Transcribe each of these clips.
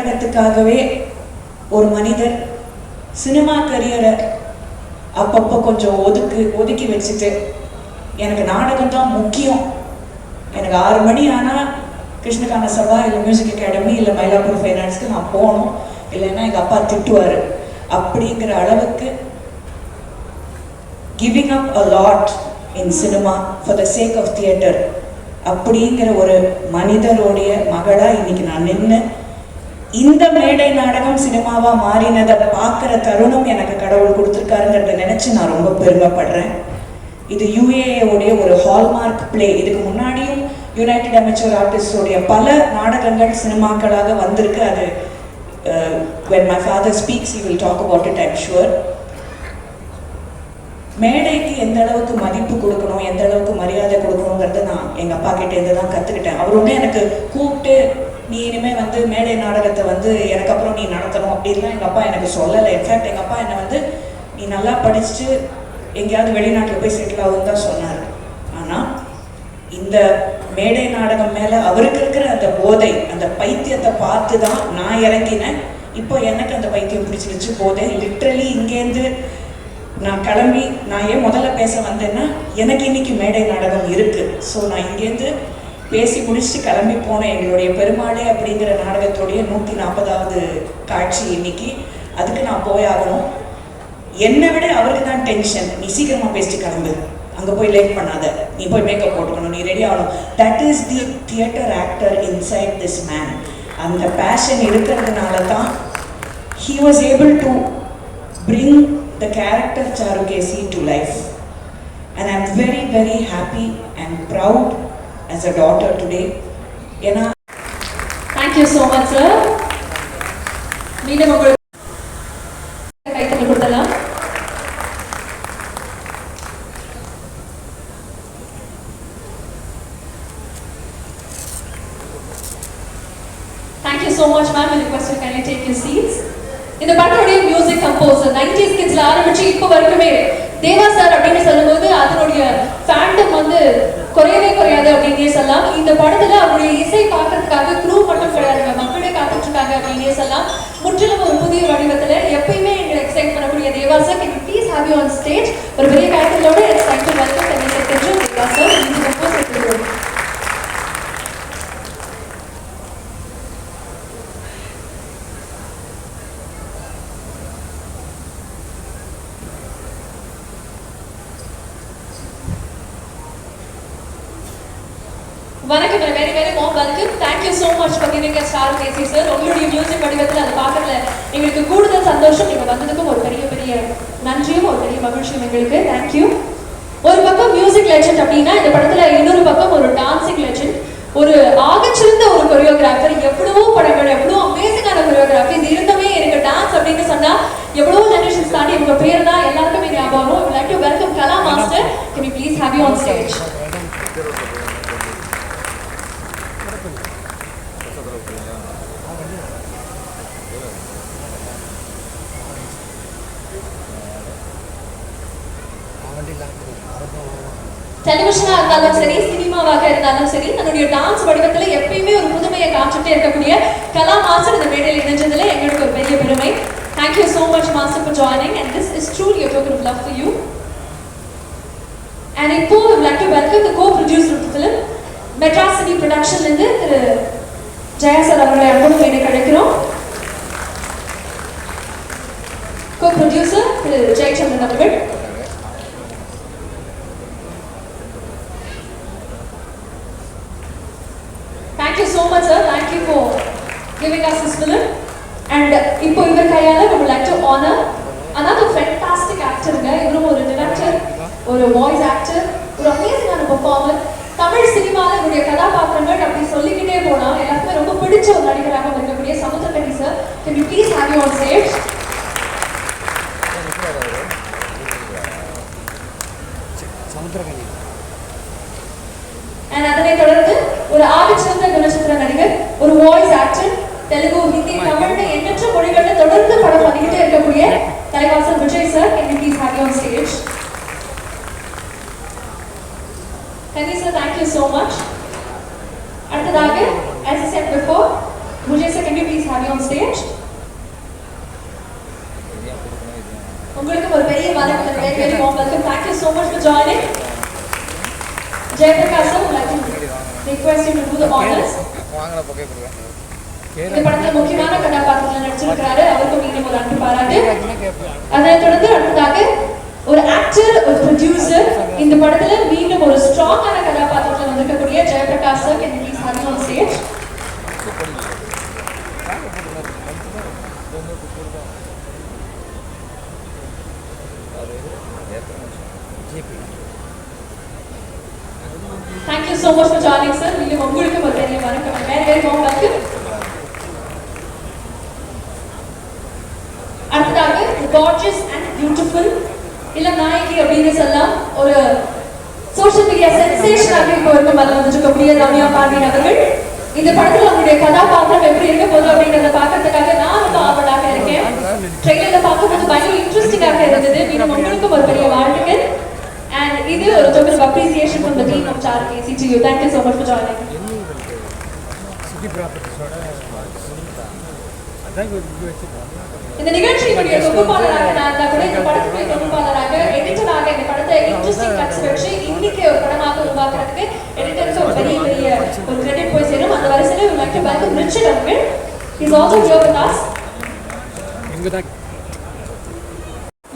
நாடகத்துக்காகவே ஒரு மனிதர் சினிமா கரியரை அப்பப்போ கொஞ்சம் ஒதுக்கி வச்சுட்டு எனக்கு நாடகம் தான் முக்கியம், எனக்கு 6 மணி ஆனால் கிருஷ்ணகான சபா இல்லை மியூசிக் அகாடமி இல்லை மயிலாப்பூர் ஃபைனான்ஸ்க்கு நான் போகணும், இல்லைன்னா எங்கள் அப்பா திட்டுவார் அப்படிங்கிற அளவுக்கு giving up a lot in cinema for the sake of theatre அப்படிங்கிற ஒரு மனிதருடைய மகளாக இன்னைக்கு நான் நின்று இந்த மேடை நாடகம் சினிமாவாக மாறினதை பார்க்குற தருணம் எனக்கு கடவுள் கொடுத்துருக்காருங்கிறத நினச்சி நான் ரொம்ப பெருமைப்படுறேன். இது யுஏஏவுடைய ஒரு ஹால்மார்க் பிளே. இதுக்கு முன்னாடியும் யுனைடெட் அமெச்சூர் ஆர்டிஸ்டோடைய பல நாடகங்கள் சினிமாக்களாக வந்திருக்கு. அது when my father speaks he will talk about it, I'm sure. மேடைக்கு எந்த அளவுக்கு மதிப்பு கொடுக்கணும், எந்த அளவுக்கு மரியாதை கொடுக்கணுங்கிறத நான் எங்கள் அப்பா கிட்டேருந்து தான் கற்றுக்கிட்டேன். அவர் ஒன்றே எனக்கு கூப்பிட்டு நீ இனிமேல் மேடை நாடகத்தை எனக்கு அப்புறம் நீ நடத்தணும் அப்படின்லாம் எங்கள் அப்பா எனக்கு சொல்லலை. இன்ஃபேக்ட் எங்கள் அப்பா என்னை நீ நல்லா படிச்சுட்டு எங்கேயாவது வெளிநாட்டில் போய் செட்டில் ஆகுன்னு தான் சொன்னார். ஆனால் இந்த மேடை நாடகம் மேலே அவருக்கு இருக்கிற அந்த போதை, அந்த பைத்தியத்தை பார்த்து தான் நான் இறங்கினேன். இப்போ எனக்கு அந்த பைத்தியம் பிடிச்சிருச்சு போதை. லிட்ரலி இங்கேருந்து நான் கிளம்பி நான் ஏன் முதல்ல பேச வந்தேன்னா எனக்கு இன்னைக்கு மேடை நாடகம் இருக்குது. ஸோ நான் இங்கேருந்து பேசி முடிச்சுட்டு கிளம்பி போனேன். எங்களுடைய பெருமாளே அப்படிங்கிற நாடகத்துடைய 140வது காட்சி இன்னைக்கு. அதுக்கு நான் போயாகணும். என்னை விட அவருக்கு தான் டென்ஷன். நீ சீக்கிரமாக பேசிட்டு கிளம்பு, அங்கே போய் லேட் பண்ணாத, நீ போய் மேக்கப் போட்டுக்கணும், நீ ரெடி ஆகணும். That is the theatre actor inside this man. அந்த பேஷன் இருக்கிறதுனால தான் he was able to bring the character Charukesi to life. And I'm very, very happy and proud as a daughter today. Thank you so much, sir. மீண்டும் உங்களுக்கு கைத்தட்டல் கொடுத்தலாம். Thank you so much, ma'am. I request you kindly take your seats. இந்த படத்துடைய music composer 90s கிட்ஸ்ல ஆரம்பிச்சு இப்போ வரைக்குமே தேவா sir அப்படின்னு சொல்லும்போது அதனுடைய ஃபேண்டம் குறையவே குறையாது அப்படின்னே சொல்லலாம். இந்த படத்துல அவருடைய இசை பார்க்கறதுக்காக க்ரூ மட்டும் கிடையாதுங்க, மக்களே காத்துட்டு இருக்காங்க அப்படின்னே சொல்லலாம். முற்றிலும் ஒரு புதிய வடிவத்துல எப்பயுமே எங்களை எக்ஸைட் பண்ணக்கூடிய Deva sir, can you please have you on stage. ஒரு பெரிய கைத்தட்டலோட it's time to welcome Deva sir. இந்த கம்போசர் வணக்கம், very very warm welcome. Thank you so much for giving us Charukesi sir. உங்களுடைய மியூசிக் வடிவத்தில் அதை பார்க்கறதுல எங்களுக்கு கூடுதல் சந்தோஷம். நீங்கள் வந்ததுக்கும் ஒரு பெரிய பெரிய நன்றியும் ஒரு பெரிய மகிழ்ச்சியும் எங்களுக்கு. தேங்க்யூ. ஒரு பக்கம் மியூசிக் லெஜெண்ட் அப்படின்னா இந்த படத்துல இன்னொரு பக்கம் ஒரு டான்சிங் லெஜெண்ட், ஒரு ஆகச்சிறந்த ஒரு கொரியோகிராஃபர். எவ்வளவோ படங்கள், எவ்வளோ அமேசிங்கான கொரியோகிராஃபி. இது இருந்தமே எனக்கு டான்ஸ் அப்படின்னு சொன்னா எவ்வளோ ஜெனரேஷன்ஸ் தாண்டி உங்க பேர் தான் எல்லாருக்குமே ஞாபகம். I would like to welcome Kala master. Can you please have you on stage. டெலிவிஷனா இருந்தாலும் சரி, சினிமாவாக இருந்தாலும் சரி, தன்னுடைய டான்ஸ் வடிவத்துல எப்பயுமே ஒரு புதுமையை காமிச்சுட்டே இருக்கக்கூடிய கலா மாஸ்டர் இந்த மேடையில் இணைஞ்சதுல எங்களுக்கு ஒரு பெரிய பெருமை. Thank you so much, Master, for joining, and this is truly a token of love for you. And இப்போ we would like to welcome the co-producer of the film, Metras City Production இருந்து திரு Jaya sir அவர்களை அன்போடு வேண்டி கிடைக்கிறோம். co-producer திரு ஜெயச்சந்திரன் அவர்கள். Thank you so much, sir. Thank you for giving us this film. And இப்போ இவர் கையால we would like to honor another fantastic actor. இவரும் ஒரு director, ஒரு voice actor, ஒரு அமேசிங்கான performer. தமிழ் சினிமாவில் இவருடைய கதாபாத்திரங்கள் அப்படி சொல்லிக்கிட்டே போனா எல்லாருக்குமே ரொம்ப பிடிச்ச ஒரு நடிகராக இருக்கக்கூடிய Samuthirakani sir. Can you please have you on stage? Samuthirakani. And அதனை தொடர்ந்து ஒரு ஆகச்சிறந்த குணச்சித்திர நடிகர், ஒரு வாய்ஸ் ஆக்டர், தெலுங்கு, ஹிந்தி, தமிழ்னு எண்ணற்ற மொழிகளில் தொடர்ந்து படம் பண்ணிக்கிட்டே இருக்கக்கூடிய Thalaivasal Vijay sir. Can you please have you on stage? Kani sir, thank you so much. அடுத்ததாக, as I said before, Mujay sir, can you please have you on stage? உங்களுக்கு ஒரு பெரிய வணக்கம். Very very warm welcome. Thank you so much for joining. Jayaprakash sir, would like to request you to do the honors. இந்த படத்துல முக்கியமான கதாபாத்திரத்துல நடிச்சிருக்காரு. அவருக்கும் மீண்டும் ஒரு அன்பு பாராட்டு. அதைத் தொடர்ந்து அடுத்ததாக ஒரு ஆக்டர், ஒரு ப்ரொடியூசர், இந்த படத்துல மீண்டும் ஒரு ஸ்ட்ராங்கான கதாபாத்திரத்துல வந்திருக்கக்கூடிய Jayaprakash sir, can you please have him on stage? Thank you so much for joining sir. மீண்டும் உங்களுக்கு ஒரு பெரிய வணக்கம். Very very warm welcome. அடுத்ததாக gorgeous and beautiful இளம் நாயகி அப்படின்னு சொல்லலாம், ஒரு சோஷியல் மீடியா சென்சேஷனாக இப்போ இருக்கும் அதில் வந்துருக்கக்கூடிய ரம்யா பாண்டியன் அவர்கள். இந்த படத்தில் அவங்களுடைய கதாபாத்திரம் எப்படி இருக்க போகுது அப்படின்றத பார்க்கறதுக்காக நான் ரொம்ப ஆவலாக இருக்கேன். ட்ரெயிலர்ல பார்க்கும்போது பயங்கர இன்ட்ரெஸ்டிங்காக இருந்தது. மீண்டும் உங்களுக்கும் ஒரு பெரிய வாழ்த்துக்கள். And இது ஒரு token of appreciation from the team of Charul KC to you. Thank you so much for joining. இந்த நிகழ்ச்சியினுடைய தொகுப்பாளராக நான் தான் கூட இந்த படத்துடைய தொகுப்பாளராக எடிட்டராக இந்த படத்தை இன்ட்ரெஸ்டிங் கட்ஸ் வச்சு இன்னைக்கு ஒரு படமாக உருவாக்குறதுக்கு எடிட்டருக்கு ஒரு பெரிய பெரிய ஒரு கிரெடிட் போய் சேரும். அந்த வரிசையில் we would like to welcome Richard அவர்கள். He is also here with us.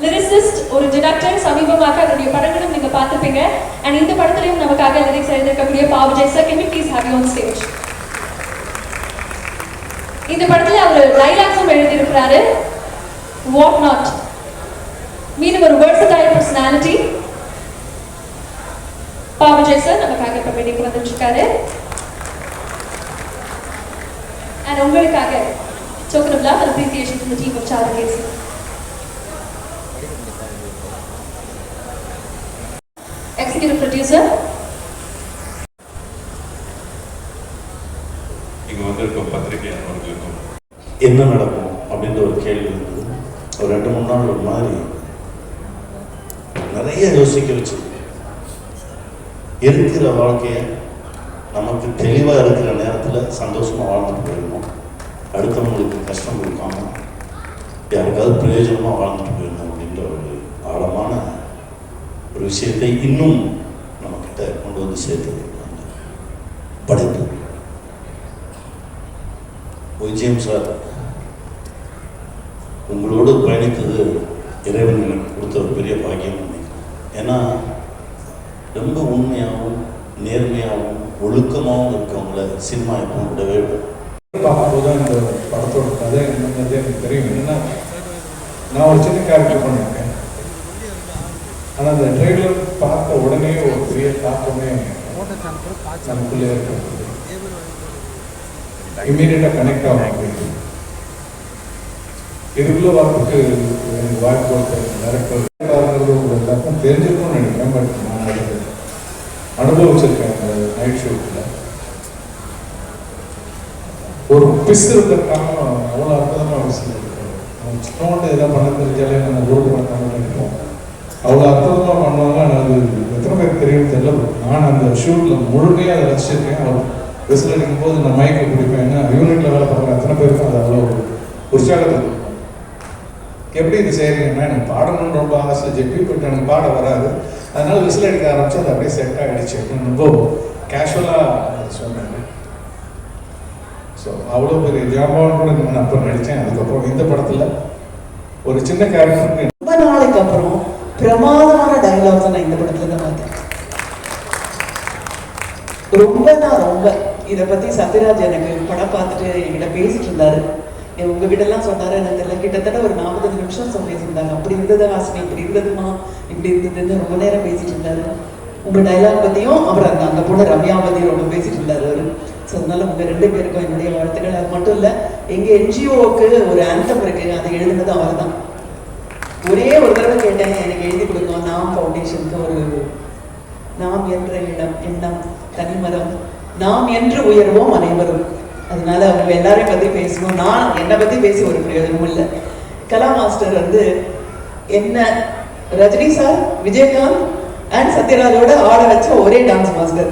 Lyricist, ஒரு டிரெக்டர், சமீபமாக அவருடைய படங்களும் நீங்க பார்த்திருப்பீங்க. அண்ட் இந்த படத்திலையும் நமக்காக லிரிக்ஸ் எழுதியிருக்கக்கூடிய Pavijay sir, can we please have you on stage? இந்த படத்துல அவர் டைலாக்ஸும் எழுதியிருக்கிறாரு. வாட் நாட், மீண்டும் ஒரு versatile personality. பாவஜய் சார் நமக்காக இப்ப வேண்டிக்கு வந்துட்டு இருக்காரு. அண்ட் உங்களுக்காக token of love and appreciation from the team of Charul KC. Executive producer. இங்க வந்திருக்க பத்திரிகையாளர்களுக்கும் என்ன நடக்கும் அப்படின்ற ஒரு கேள்வி இருந்தது. ஒரு 2-3 நாள் ஒரு மாதிரி நிறைய யோசிக்க வச்சு, இருக்கிற வாழ்க்கையை நமக்கு தெளிவாக இருக்கிற நேரத்தில் சந்தோஷமாக வாழ்ந்துட்டு போயிடணும், அடுத்தவங்களுக்கு கஷ்டம் கொடுக்காம யாருக்காவது பிரயோஜனமாக வாழ்ந்துட்டு போயிடணும் அப்படின்ற ஒரு ஆழமான ஒரு விஷயத்தை இன்னும் நம்மக்கிட்ட கொண்டு வந்து சேர்த்தது படைப்பு. விஜயம் சார், உங்களோடு பயணித்தது இறைவன் எனக்கு கொடுத்த ஒரு பெரிய பாக்கியம் நினைக்கிறேன். ஏன்னா ரொம்ப உண்மையாகவும் நேர்மையாகவும் ஒழுக்கமாகவும் இருக்கவங்கள சினிமா எப்பவும் விடவே பார்க்கும்போது தான் இந்த படத்தோட கதை என்னங்கிறது எனக்கு தெரியும். என்னன்னா, நான் ஒரு சின்ன கேரக்டர் பண்ணியிருக்கேன். ஆனால் அந்த ட்ரெய்லர் பார்த்த உடனே ஒரு பெரிய தாக்கமே நமக்குள்ளே இருக்கிறது. இம்மீடியட்டாக கனெக்ட் ஆகும். அப்படின்னு இதுக்குள்ளே வரத்துக்கு எனக்கு வாய்ப்பு கொடுத்த டேரக்டர் எல்லாருக்கும் தெரிஞ்சிருக்கும்னு நினைக்கிறேன். பட் நான் அது அனுபவிச்சிருக்கேன். அந்த நைட் ஷூட்டில் ஒரு பிஸ் இருக்கிறதுக்காக அவ்வளோ அற்புதமாக பிஸ் இருக்காரு. நம்ம சின்னோண்டு எதாவது பண்ண தெரிஞ்சாலே நம்ம ஊருக்கு பண்ணாமல் நினைப்போம். அவ்வளோ அற்புதமாக பண்ணுவாங்க. ஆனால் அது எத்தனை பேருக்கு தெரியும் தெரியல. நான் அந்த ஷூட்டில் முழுமையாக அதை ரசிச்சிருக்கேன். அவர் விசில் அடிக்கும் போது நான் மைக்கை பிடிப்பேன். ஏன்னா யூனிட்டில் வேலை பார்க்குற அத்தனை பேருக்கும் அது அவ்வளோ உற்சாகத்தை கொடுக்கும். எப்படி இது செய்கிறீங்கன்னா, எனக்கு பாடணும்னு ரொம்ப ஆசை ஜெப்பி, பட் எனக்கு பாட வராது. அதனால விசில் அடிக்க ஆரம்பிச்சு அது அப்படியே செட் ஆகிடுச்சு. ரொம்ப கேஷுவலாக சொன்னாங்க. ஸோ அவ்வளோ பெரிய ஜாபான்னு கூட நான் அப்போ நடித்தேன். அதுக்கப்புறம் இந்த படத்தில் ஒரு சின்ன கேரக்டருக்கு ரொம்ப நாளைக்கு அப்புறம் பிரமாதமான டைலாக்ஸ் நான் இந்த படத்துல தான் பார்த்தேன். ரொம்ப இதை பத்தி சத்யராஜ் எனக்கு படம் பார்த்துட்டு என்கிட்ட பேசிட்டு இருந்தாரு. உங்ககிட்ட எல்லாம் சொன்னாரு எனக்கு தெரியல, கிட்டத்தட்ட ஒரு 40 நிமிஷம் பேசியிருந்தாங்க. அப்படி இருந்தது ஹாசினி, இப்படி இருந்ததுமா, இப்படி இருந்ததுன்னு ரொம்ப நேரம் பேசிட்டு இருந்தாரு. உங்க டைலாக் பத்தியும் அப்புறம் அந்த பொண்ணு ரம்யா பத்தியும் ரொம்ப பேசிட்டு இருந்தாரு அவரு. ஸோ அதனால உங்க 2 பேருக்கும் என்னுடைய வாழ்த்துக்கள். அது மட்டும் இல்லை, எங்க என்ஜிஓவுக்கு ஒரு ஆந்தம் இருக்கு, அதை எழுதுனது அவர் தான். ஒரே ஒரு தடவை கேட்டேன், எனக்கு எழுதி கொடுங்க. நாம் ஃபவுண்டேஷனுக்கு ஒரு நாம் என்ற எண்ணம் தனிமரம், நாம் என்று உயர்வோம் அனைவரும். அதனால அவங்க எல்லாரையும் பத்தி பேசணும். நான் என்னை பத்தி பேசி ஒரு பிரயோஜனமும் இல்லை. கலா மாஸ்டர் வந்து என்ன ரஜினி சார், விஜயகாந்த் அண்ட் சத்யராஜோட ஆட வச்ச ஒரே டான்ஸ் மாஸ்டர்.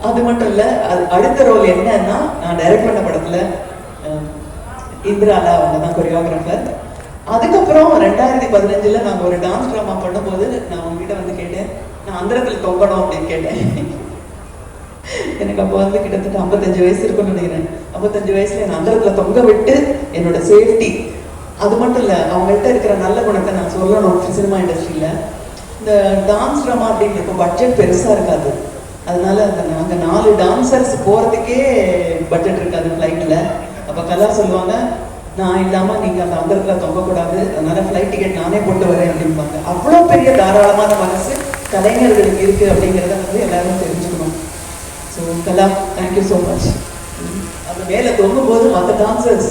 அது மட்டும் இல்லை, அது அடுத்த ரோல் என்னன்னா, நான் டைரக்ட் பண்ண படத்தில் இந்திராலா அவங்க தான் கொரியோகிராஃபர். அதுக்கப்புறம் 2015 நாங்கள் ஒரு டான்ஸ் ட்ராமா பண்ணும்போது நான் உங்ககிட்ட வந்து கேட்டேன், நான் அந்தரத்தில் தொங்கணும் அப்படின்னு கேட்டேன். எனக்கு அப்போ வந்து கிட்டத்தட்ட 55 வயசு இருக்குன்னு நினைக்கிறேன். 55 வயசுல நான் அந்தரத்தில் தொங்க விட்டு என்னோட சேஃப்டி, அது மட்டும் இல்லை அவங்கள்ட்ட இருக்கிற நல்ல குணத்தை நான் சொல்லணும். சினிமா இண்டஸ்ட்ரியில் இந்த டான்ஸ் ட்ராமா அப்படின்னு இருக்கும், பட்ஜெட் பெருசாக இருக்காது. அதனால நாங்கள் 4 டான்சர்ஸ் போகிறதுக்கே பட்ஜெட் இருக்காது ஃப்ளைட்டில். அப்போ கலா சொல்லுவாங்க, நான் இல்லாமல் நீங்கள் அந்த அந்தரத்தில் தொங்கக்கூடாது, அதனால ஃப்ளைட் டிக்கெட் நானே போட்டு வரேன் அப்படிம்பாங்க. அவ்வளோ பெரிய தாராளமான மனசு கலைஞர்களுக்கு இருக்குது அப்படிங்கிறத வந்து எல்லாரும் தெரிஞ்சுக்கணும். ஸோ கலா, தேங்க்யூ ஸோ மச். அந்த மேலே தொங்கும்போது மற்ற டான்சர்ஸ்,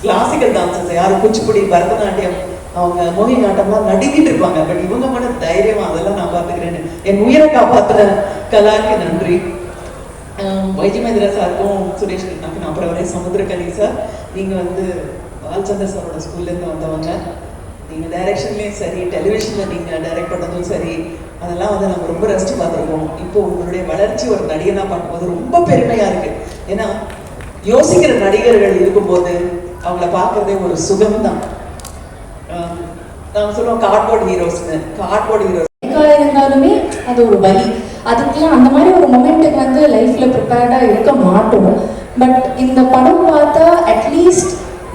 கிளாசிக்கல் டான்சர்ஸ் யாரும் குச்சிப்புடி, பரதநாட்டியம், அவங்க மோகினி ஆட்டம்லாம் நடுங்கிட்டு இருப்பாங்க. பட் இவங்க மட்டும் தைரியமா அதெல்லாம் நான் பார்த்துக்கிறேன்னு என் உயிரை காப்பாற்றுற கலாக்கு நன்றி. வைஜி மகேந்திரா சாருக்கும் சுரேஷ் கிருஷ்ணாக்கும் அப்புறம் வரை சமுத்திரகனி சார், நீங்கள் வந்து பாலச்சந்தர் சாரோட ஸ்கூல்லேருந்து வந்தவங்க. நீங்கள் டைரக்ஷன்லேயும் சரி, டெலிவிஷனில் நீங்கள் டைரக்ட் பண்ணதும் சரி, அதெல்லாம் வந்து நம்ம ரொம்ப ரசித்து பார்த்துருக்கோம். இப்போ உங்களுடைய வளர்ச்சி ஒரு நடிகனாக பார்க்கும்போது ரொம்ப பெருமையாக இருக்குது. ஏன்னா யோசிக்கிற நடிகர்கள் இருக்கும்போது அவங்கள பார்க்குறதே ஒரு சுகம்தான். நாங்கள் சொல்லுவோம் கார்ட்போர்ட் ஹீரோஸ்னு. கார்ட்போர்ட் ஹீரோஸ் இருந்தாலுமே அது ஒரு வலி. அதுக்கெல்லாம் அந்த மாதிரி ஒரு மொமெண்ட்டுக்கு வந்து லைஃப்பில் ப்ரிப்பேர்டாக இருக்க மாட்டோம். பட் இந்த படம் பார்த்தா அட்லீஸ்ட்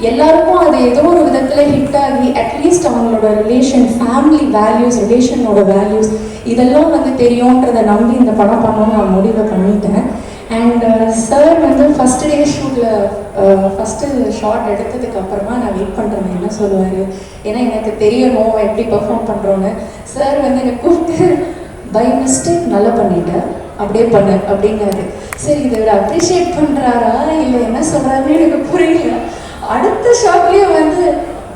எல்லாருக்கும் அது ஏதோ ஒரு விதத்தில் ஹிட் ஆகி அட்லீஸ்ட் அவங்களோட ரிலேஷன், ஃபேமிலி வேல்யூஸ், ரிலேஷனோட வேல்யூஸ் இதெல்லாம் வந்து தெரியுன்றதை நம்பி இந்த படம் பண்ணணும்னு நான் முடிவை பண்ணிட்டேன். அண்ட் சார் வந்து ஃபஸ்ட்டு டே ஷூட்டில் ஃபஸ்ட்டு ஷார்ட் எடுத்ததுக்கு அப்புறமா நான் வெயிட் பண்ணுறேன் என்ன சொல்லுவார், ஏன்னா எனக்கு தெரியணும் எப்படி பெர்ஃபார்ம் பண்ணுறோன்னு. சார் வந்து என்னை கூப்பிட்டு பை மிஸ்டேக் நல்லா பண்ணிட்டேன், அப்படியே பண்ணு அப்படிங்கிறாரு. சரி, இதை விட அப்ரிஷியேட் பண்ணுறாரா இல்லை என்ன சொல்கிறாருன்னு எனக்கு புரியல. அடுத்த ஷாட்லேயும் வந்து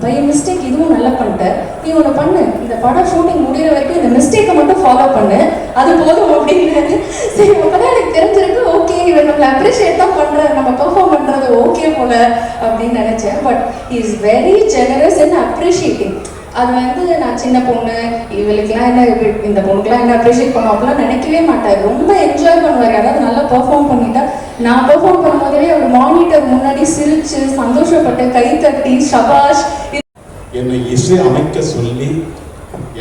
பை மிஸ்டேக் இதுவும் நல்லா பண்ணிட்டேன், நீ ஒன்று பண்ணு, இந்த படம் ஷூட்டிங் முடிகிற வரைக்கும் இந்த மிஸ்டேக்கை மட்டும் ஃபாலோ பண்ணு, அது போதும் அப்படிங்கிறாரு. சரி, அப்போதான் எனக்கு தெரிஞ்சிருக்கு, ஓகே இவர் நம்மளை அப்ரிஷியேட் தான் பண்ணுறாரு, நம்ம பெர்ஃபார்ம் பண்ணுறது ஓகே போல அப்படின்னு நினச்சேன். But is very generous and appreciating. அது வந்து நான் சின்ன பொண்ணு, இவளுக்குலாம் என்ன, இந்த பொண்ணுக்குலாம் என்ன அப்ரிஷியேட் பண்ணுவோம் அப்படிலாம் நினைக்கவே மாட்டார். ரொம்ப என்ஜாய் பண்ணுவார். அதாவது நல்லா பெர்ஃபார்ம் பண்ணிட்டா நான் பெர்ஃபார்ம் பண்ணும்போதே ஒரு மானிட்டர் முன்னாடி சிரிச்சு சந்தோஷப்பட்டு கை தட்டி ஷபாஷ். என்னை இசை அமைக்க சொல்லி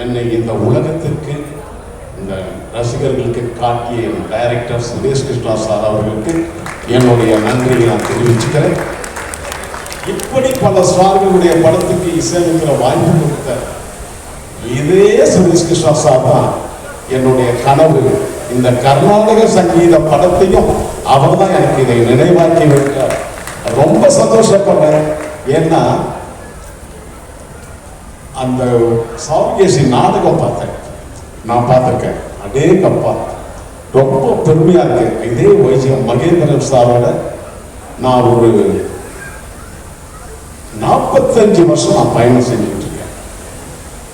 என்னை இந்த உலகத்திற்கு, இந்த ரசிகர்களுக்கு காட்டிய டைரக்டர் சுரேஷ் கிருஷ்ணா சார் அவர்களுக்கு என்னுடைய நன்றியை நான் தெரிவிச்சுக்கிறேன். இப்படி பல ஸ்டார்களுடைய படத்துக்கு இசையமைக்கிற வாய்ப்பு கொடுத்த இதே சுரேஷ் கிருஷ்ணா சார் தான் என்னுடைய கனவு. இந்த கர்நாடக சங்கீத படத்தையும் அவர் தான் எனக்கு இதை நினைவாக்கி வைத்தார். ரொம்ப சந்தோஷப்படுறேன். ஏன்னா அந்த சாவுகேசி நாடகம் பார்த்தேன், நான் பார்த்துருக்கேன். அதே கப்பா ரொம்ப பெருமையா இருக்கு. இதே வைஜி மகேந்திரன் சாரோட நான் ஒரு 45 வருஷம் நான் பயணம் செஞ்சுட்டு இருக்கேன்.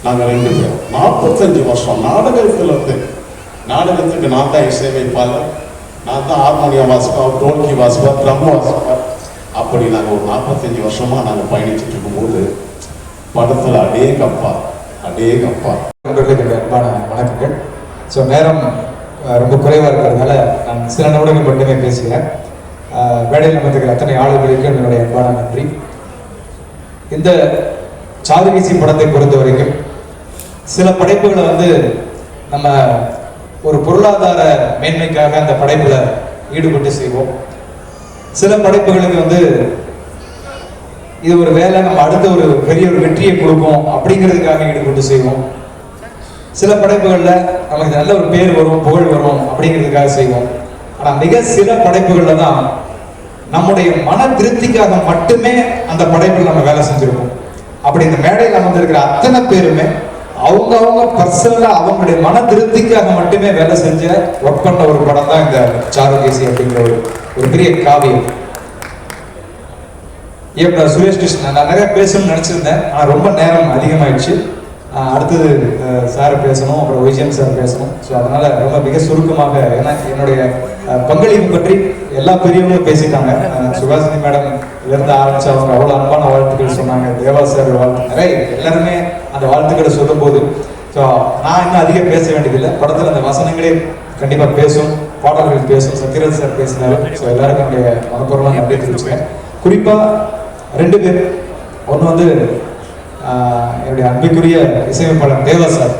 நாங்கள் 2 பேரும் 45 வருஷம் நாடகத்தில் வந்து, நாடகத்துக்கு நான் தான் இசையமைப்பாளர், நான் தான் ஹார்மோனியம் வாசிப்பேன், டோல்கி வாசிப்பேன், ட்ரம் வாசிப்பேன். அப்படி நாங்கள் ஒரு 45 வருஷமாக நாங்கள் பயணிச்சுட்டு இருக்கும்போது படத்தில் அதே கப்பா. நண்பர்களுக்கு அன்பான வணக்கங்கள். ஸோ நேரம் ரொம்ப குறைவாக இருக்கிறதுனால நான் சில நிமிடங்கள் மட்டுமே பேசுகிறேன். வேலையில் அமர்ந்திருக்கிற அத்தனை ஆளுகளுக்கும் என்னுடைய அன்பான நன்றி. இந்த சாருகேசி படத்தை பொறுத்த வரைக்கும் சில படைப்புகளை வந்து நம்ம ஒரு பொருளாதார மேன்மைக்காக அந்த படைப்புல ஈடுபட்டு செய்வோம். சில படைப்புகளுக்கு வந்து இது ஒரு வேலை, நம்ம அடுத்த ஒரு பெரிய ஒரு வெற்றியை கொடுக்கும் அப்படிங்கிறதுக்காக ஈடுபட்டு செய்வோம். சில படைப்புகள்ல நமக்கு நல்ல ஒரு பேர் வரும், புகழ் வரும் அப்படிங்கிறதுக்காக செய்வோம். ஆனா மிக சில படைப்புகள்ல தான் நம்முடைய மன திருப்திக்காக மட்டுமே அந்த படைப்பில் நம்ம வேலை செஞ்சிருக்கோம். அப்படி இந்த மேடையில் அமர்ந்திருக்கிற அத்தனை பேருமே அவங்க பர்சனலா அவங்களுடைய மன திருப்திக்காக மட்டுமே வேலை செஞ்ச ஒர்க் பண்ண ஒரு படம் தான் இந்த சாருகேசி அப்படிங்கிற ஒரு பெரிய காவியம். இயக்குனர் சுரேஷ் கிருஷ்ணன், நான் நிறைய பேசணும்னு நினைச்சிருந்தேன், ஆனால் ரொம்ப நேரம் அதிகமாயிடுச்சு. அடுத்தது சார் பேசணும், அப்புறம் விஜயன் சார் பேசணும். ஸோ அதனால ரொம்ப மிக சுருக்கமாக, ஏன்னா என்னுடைய பங்களிப்பு பற்றி எல்லா பெரியவங்களும் பேசிட்டாங்க. சுகாசினி மேடம் இருந்து ஆரம்பிச்சு அவங்க அவ்வளோ அன்பான வாழ்த்துக்கள் சொன்னாங்க. தேவா சார் வாழ்த்து, நிறைய எல்லாருமே அந்த வாழ்த்துக்களை சொல்லும் போது ஸோ நான் இன்னும் அதிகம் பேச வேண்டியதில்லை. படத்தில் அந்த வசனங்களே கண்டிப்பாக பேசும். பாடல்கள் பேசும், சத்யராஜ் சார் பேசினாரு. ஸோ எல்லாருக்கும் என்னுடைய மனப்பூர்வமாக நன்றி தெரிவிச்சுக்கிறேன். குறிப்பாக 2 பேர். ஒன்று வந்து என்னுடைய அன்பிற்குரிய இசையமைப்பாளர் தேவா சார்.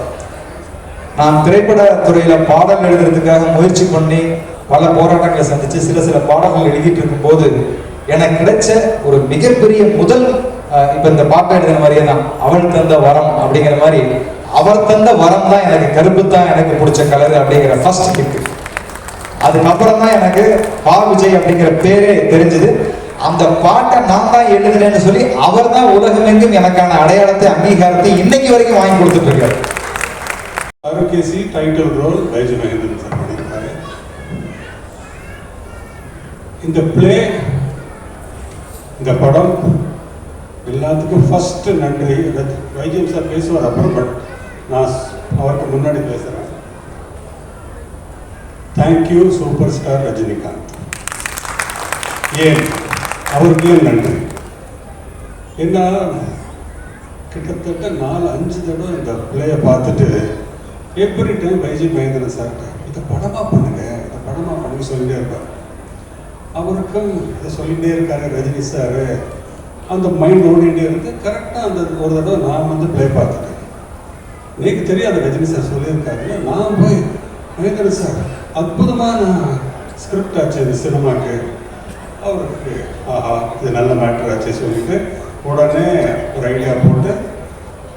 நான் திரைப்பட துறையில் பாடல் எழுதுறதுக்காக முயற்சி பண்ணி பல போராட்டங்களை சந்திச்சு சில பாடல்கள் எழுதிட்டு இருக்கும்போது எனக்கு கிடைச்ச ஒரு மிகப்பெரிய முதல் இப்போ இந்த பாட்டை எழுதின மாதிரியே தான், அவள் தந்த வரம் அப்படிங்கிற மாதிரி, அவர் தந்த வரம் தான் எனக்கு கருப்பு தான் எனக்கு பிடிச்ச கலர் அப்படிங்கிற ஃபர்ஸ்ட் கிக். அதுக்கப்புறம் தான் எனக்கு பா விஜய் அப்படிங்கிற பேரே தெரிஞ்சது. அந்த பாட்டை நான் தான் எழுதுனேன்னு சொல்லி அவர் தான் உலகமெங்கும் எனக்கான அடையாளத்தை, அங்கீகாரத்தை இன்னைக்கு வரைக்கும் வாங்கி கொடுத்துட்டு இருக்காரு. ஆரோக்கியசி டைட்டில் ரோல் வைஜு மகேந்திரன் சார் பண்ணியிருக்காரு. இந்த பிளே, இந்த படம் எல்லாத்துக்கும் ஃபர்ஸ்ட் நன்றி. வைஜன் சார் பேசுவார் அப்புறம், பட் நான் அவருக்கு முன்னாடி பேசுகிறேன். Thank you super star Rajinikanth. ஏன் அவருக்கே நன்றி. என்ன கிட்டத்தட்ட 4-5 தடவை இந்த பிளேயை பார்த்துட்டு every time YG Mahendran sir இதை படமாக பண்ணுங்க, இதை படமாக பண்ணுங்க சொல்லிட்டே இருப்பார். அவருக்கும் இதை சொல்லிகிட்டே இருக்காரு ரஜினி சார். அந்த மைண்ட் ஓடிட்டே இருக்கு. கரெக்டாக அந்த ஒரு தடவை நான் வந்து பிளே பார்த்துட்டேன். எனக்கு தெரியாது ரஜினி சார் சொல்லியிருக்காரு. நான் போய் மகேந்திரன் சார் அற்புதமான ஸ்கிரிப்ட் ஆச்சு இந்த சினிமாக்கு, அவருக்கு ஆஹா இது நல்ல மேட்ரு ஆச்சு சொல்லிட்டு உடனே ஒரு ஐடியா போட்டு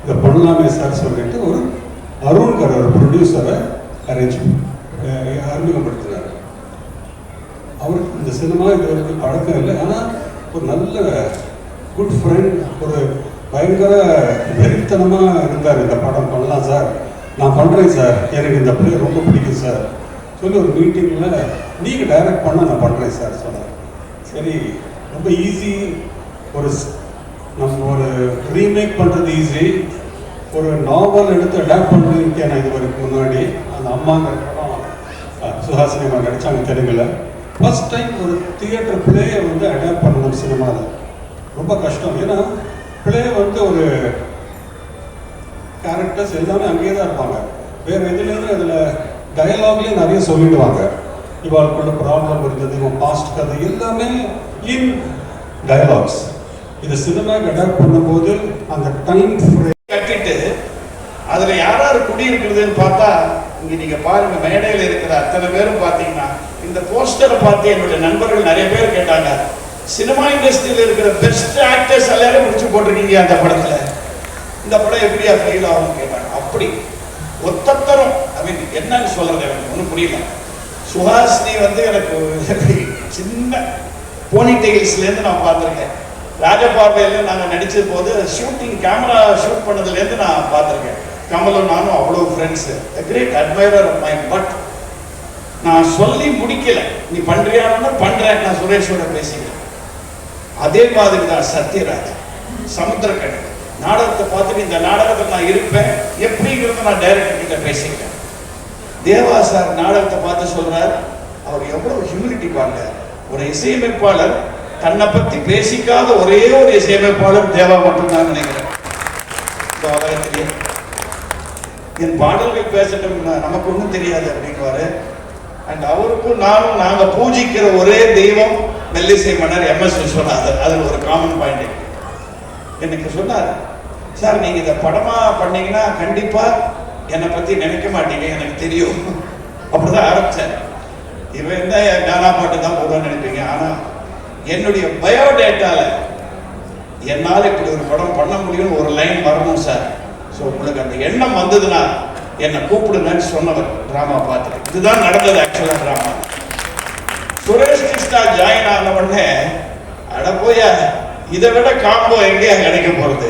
இதை பண்ணலாமே சார் சொல்லிட்டு ஒரு அருண்கர் ஒரு ப்ரொடியூசரை அறிமுகப்படுத்தினார். அவருக்கு இந்த சினிமா இது வரைக்கும் பழக்கம் இல்லை, ஆனால் ஒரு நல்ல குட் ஃப்ரெண்ட், ஒரு பயங்கர வெறித்தனமாக இருந்தார். இந்த படம் பண்ணலாம் சார், நான் பண்ணுறேன் சார், எனக்கு இந்த பிள்ளை ரொம்ப பிடிக்கும் சார் சொல்லி ஒரு மீட்டிங்கில் நீங்கள் டைரக்ட் பண்ண நான் பண்ணுறேன் சார் சொன்னார். சரி, ரொம்ப ஈஸி. நம்ம ஒரு ரீமேக் பண்ணுறது ஈஸி, ஒரு நாவல் எடுத்து அடாப்ட் பண்ணிருக்கேன் நான் இது வரைக்கும் முன்னாடி. அந்த அம்மாங்கிற படம் சுஹாசினி அம்மா நடித்தாங்க தெலுங்குல. ஃபர்ஸ்ட் டைம் ஒரு தியேட்டர் பிளேயை வந்து அடாப்ட் பண்ணணும் சினிமாவில். ரொம்ப கஷ்டம். ஏன்னா பிளே வந்து ஒரு கேரக்டர்ஸ் எல்லாமே அங்கேயே தான் இருப்பாங்க. வேறு எதுலேருந்து அதில் டயலாக்லேயே நிறைய சொல்லிடுவாங்க. இவாளுக்குள்ள ப்ராப்ளம் இருந்தது, இவன் பாஸ்ட் கதை எல்லாமே இன் டயலாக்ஸ். இது சினிமாக்கு அடாப்ட் பண்ணும்போது அந்த டைம் கட்டிட்டு அதில் யாராரு குடியிருக்கிறதுன்னு பார்த்தா, இங்கே நீங்கள் பாருங்க, மேடையில் இருக்கிற அத்தனை பேரும் பார்த்தீங்கன்னா இந்த போஸ்டரை பார்த்து என்னுடைய நண்பர்கள் நிறைய பேர் கேட்டாங்க, சினிமா இண்டஸ்ட்ரியில் இருக்கிற பெஸ்ட் ஆக்டர்ஸ் எல்லாரும் முடிச்சு போட்டிருக்கீங்க அந்த படத்தில், இந்த படம் எப்படியா ஃபெயில் ஆகும்னு கேட்டாங்க. அப்படி ஒத்தத்தரும் ஐ மீன் என்னன்னு சொல்றது எனக்கு ஒன்றும் புரியல. சுஹாசினி வந்து எனக்கு சின்ன போனி டெயில்ஸ்லேருந்து நான் பார்த்துருக்கேன். ராஜபார்வையில் நாங்கள் நடித்த போது ஷூட்டிங் கேமரா ஷூட் பண்ணதுலேருந்து நான் பார்த்துருக்கேன். கமலும் நானும் அவ்வளோ friends, great admirer of mind. But நான் சொல்லி முடிக்கல, நீ பண்ணுறியான்னு பண்ணுறேன், நான் சுரேஷோட பேசிக்கிறேன். அதே மாதிரி தான் சத்யராஜ், சமுத்திரக்கணி நாடகத்தை பார்த்துட்டு இந்த நாடகத்தில் நான் இருப்பேன் எப்படிங்கிறத நான் டைரக்டர் கிட்ட பேசிக்கிறேன். தேவா சார் நாடகத்தை பார்த்து சொல்றார், அவர் எவ்வளவு ஹியூமிலிட்டி பாருங்க. ஒரு இசையமைப்பாளர் தன்னை பத்தி பேசிக்காத ஒரே ஒரு இசையமைப்பாளர் தேவா மட்டும்தான் நினைக்கிறேன் இந்த உலகத்திலேயே. என் பாடல்கள் பேசட்டும், நமக்கு ஒன்றும் தெரியாது அப்படிங்குவாரு. அண்ட் அவருக்கும் நானும் நாங்க பூஜிக்கிற ஒரே தெய்வம் மெல்லிசை மன்னர் MS விஸ்வநாதர். அதில் ஒரு காமன் பாயிண்ட் எனக்கு சொன்னார், சார் நீங்க இதை படமா பண்ணீங்கன்னா கண்டிப்பா என்னை பத்தி நினைக்க மாட்டீங்க, எனக்கு தெரியும். அப்படிதான் ஆரம்பிச்சார். இவன் என்ன கானா பாட்டு தான் போடுவான்னு நினைப்பீங்க, ஆனா என்னுடைய பயோடேட்டால என்னால் இப்படி ஒரு படம் பண்ண முடியும்னு ஒரு லைன் வரணும் சார். ஸோ உங்களுக்கு அந்த எண்ணம் வந்ததுன்னா என்னை கூப்பிடுங்கன்னு சொன்னவர் டிராமா பார்த்துட்டு. இதுதான் நடந்தது ஆக்சுவலா டிராமா. சுரேஷ் கிருஷ்ணா ஜாயின் ஆன உடனே அட போய் இதை விட காம்போ எங்கேயா கிடைக்க போறது.